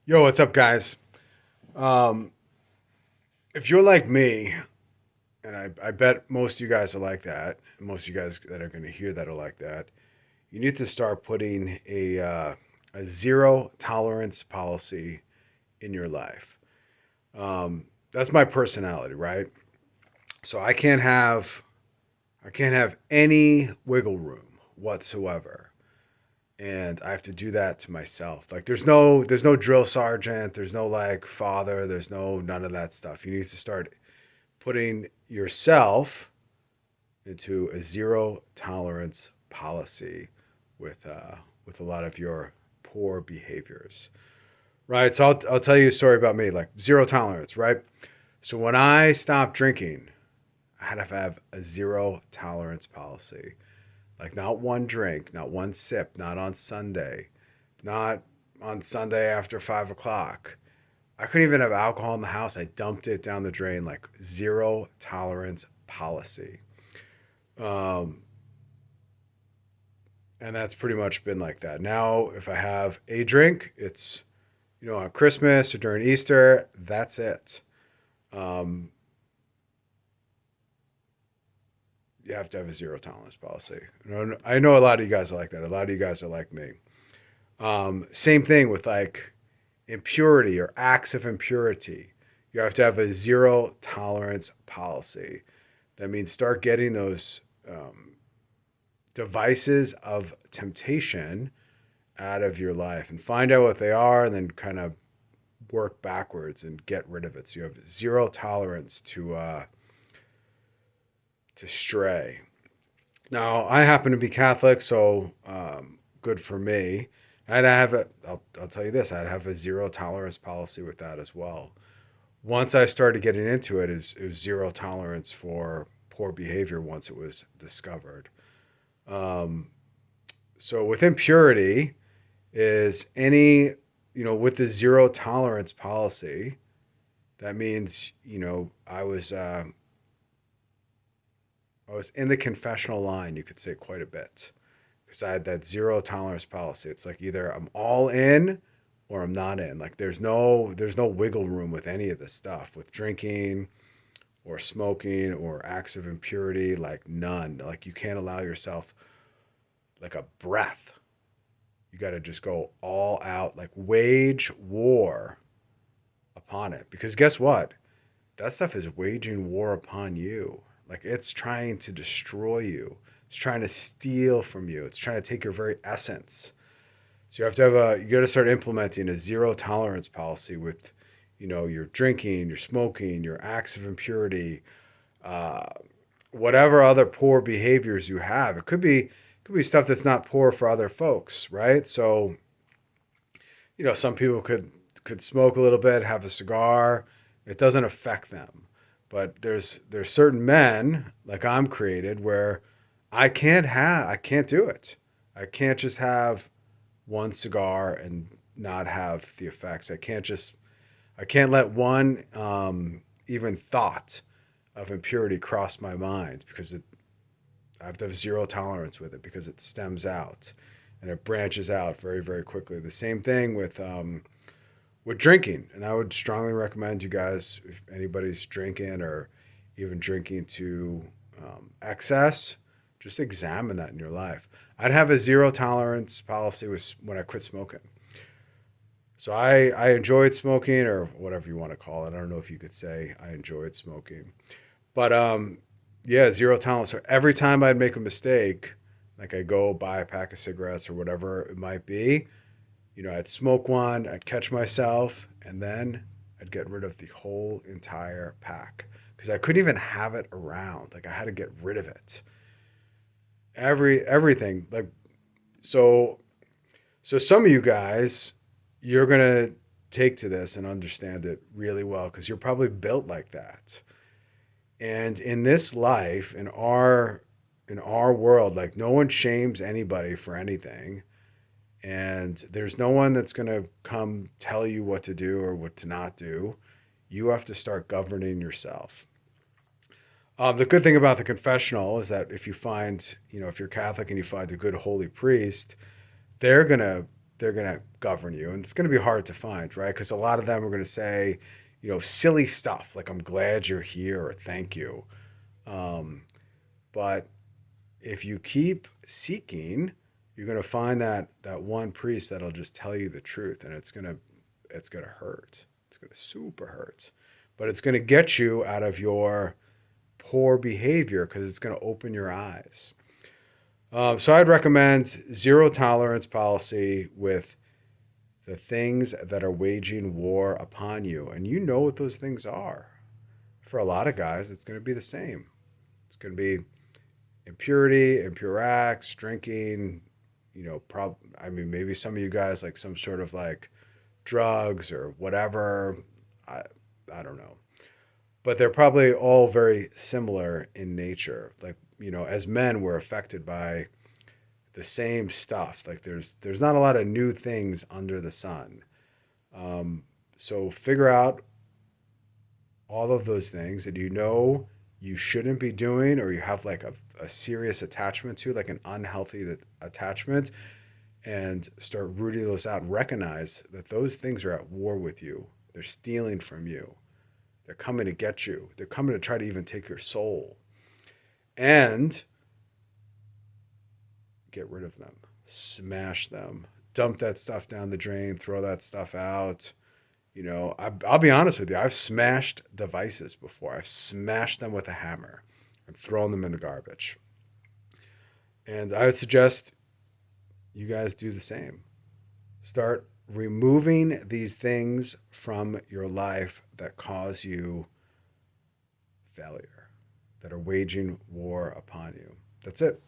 Yo, what's up, guys? Um, if you're like me, and I bet most of you guys are like that, and most of you guys that are going to hear that are like that, you need to start putting a zero tolerance policy in your life. That's my personality, right? So I can't have any wiggle room whatsoever, and I have to do that to myself. Like there's no drill sergeant, there's no like father, there's no none of that stuff. You need to start putting yourself into a zero tolerance policy with a lot of your poor behaviors. Right. So I'll tell you a story about me, like zero tolerance, right? So when I stopped drinking, I had to have a zero tolerance policy. Like not one drink, not one sip, not on Sunday, not on Sunday after 5 o'clock. I couldn't even have alcohol in the house. I dumped it down the drain, like zero tolerance policy. Um, and that's pretty much been like that. Now, if I have a drink, it's, on Christmas or during Easter, that's it. Um, you have to have a zero tolerance policy. I know a lot of you guys are like that. A lot of you guys are like me. Same thing with like impurity or acts of impurity. You have to have a zero tolerance policy. That means start getting those devices of temptation out of your life and find out what they are and then kind of work backwards and get rid of it. So you have zero tolerance to stray. Now, I happen to be Catholic, so good for me. I'd have a, I'll tell you this, I'd have a zero tolerance policy with that as well. Once I started getting into it, it was zero tolerance for poor behavior once it was discovered. Um, so with impurity is any, with the zero tolerance policy, that means, I was in the confessional line, you could say quite a bit because I had that zero tolerance policy. It's like either I'm all in or I'm not in. Like there's no wiggle room with any of this stuff with drinking or smoking or acts of impurity, like none. Like you can't allow yourself like a breath. You got to just go all out, like wage war upon it. Because guess what? That stuff is waging war upon you. Like it's trying to destroy you. It's trying to steal from you. It's trying to take your very essence. So you got to start implementing a zero tolerance policy with, your drinking, your smoking, your acts of impurity, uh, whatever other poor behaviors you have. It could be stuff that's not poor for other folks, right? So, some people could smoke a little bit, have a cigar. It doesn't affect them. But there's certain men like I'm created where I can't do it. I can't just have one cigar and not have the effects. I can't let one even thought of impurity cross my mind because I have to have zero tolerance with it because it stems out and it branches out very, very quickly. The same thing with drinking, and I would strongly recommend you guys, if anybody's drinking or even drinking to excess, just examine that in your life. I'd have a zero tolerance policy with when I quit smoking. So I enjoyed smoking or whatever you want to call it. I don't know if you could say I enjoyed smoking, but yeah, zero tolerance. So every time I'd make a mistake, like I go buy a pack of cigarettes or whatever it might be, I'd smoke one, I'd catch myself, and then I'd get rid of the whole entire pack because I couldn't even have it around. Like I had to get rid of it. Everything. Like so so some of you guys, you're gonna take to this and understand it really well because you're probably built like that. And in this life, in our world, like no one shames anybody for anything and there's no one that's going to come tell you what to do or what to not do. You have to start governing yourself. The good thing about the confessional is that if you're Catholic and you find a good holy priest, they're gonna they're going to govern you. And it's going to be hard to find, right? Because a lot of them are going to say, silly stuff like, I'm glad you're here or thank you. Um, but if you keep seeking, you're going to find that one priest that'll just tell you the truth, and it's going to hurt. It's going to super hurt. But it's going to get you out of your poor behavior because it's going to open your eyes. So I'd recommend zero tolerance policy with the things that are waging war upon you. And you know what those things are. For a lot of guys, it's going to be the same. It's going to be impurity, impure acts, drinking, I mean, maybe some of you guys like some sort of like drugs or whatever. I, I don't know. But they're probably all very similar in nature. Like, as men, we're affected by the same stuff. Like there's not a lot of new things under the sun. So figure out all of those things that you shouldn't be doing, or you have like a serious attachment to, like an unhealthy attachment, and start rooting those out and recognize that those things are at war with you. They're stealing from you. They're coming to get you. They're coming to try to even take your soul. And get rid of them, smash them, dump that stuff down the drain, throw that stuff out. I'll be honest with you. I've smashed devices before. I've smashed them with a hammer and thrown them in the garbage. And I would suggest you guys do the same. Start removing these things from your life that cause you failure, that are waging war upon you. That's it.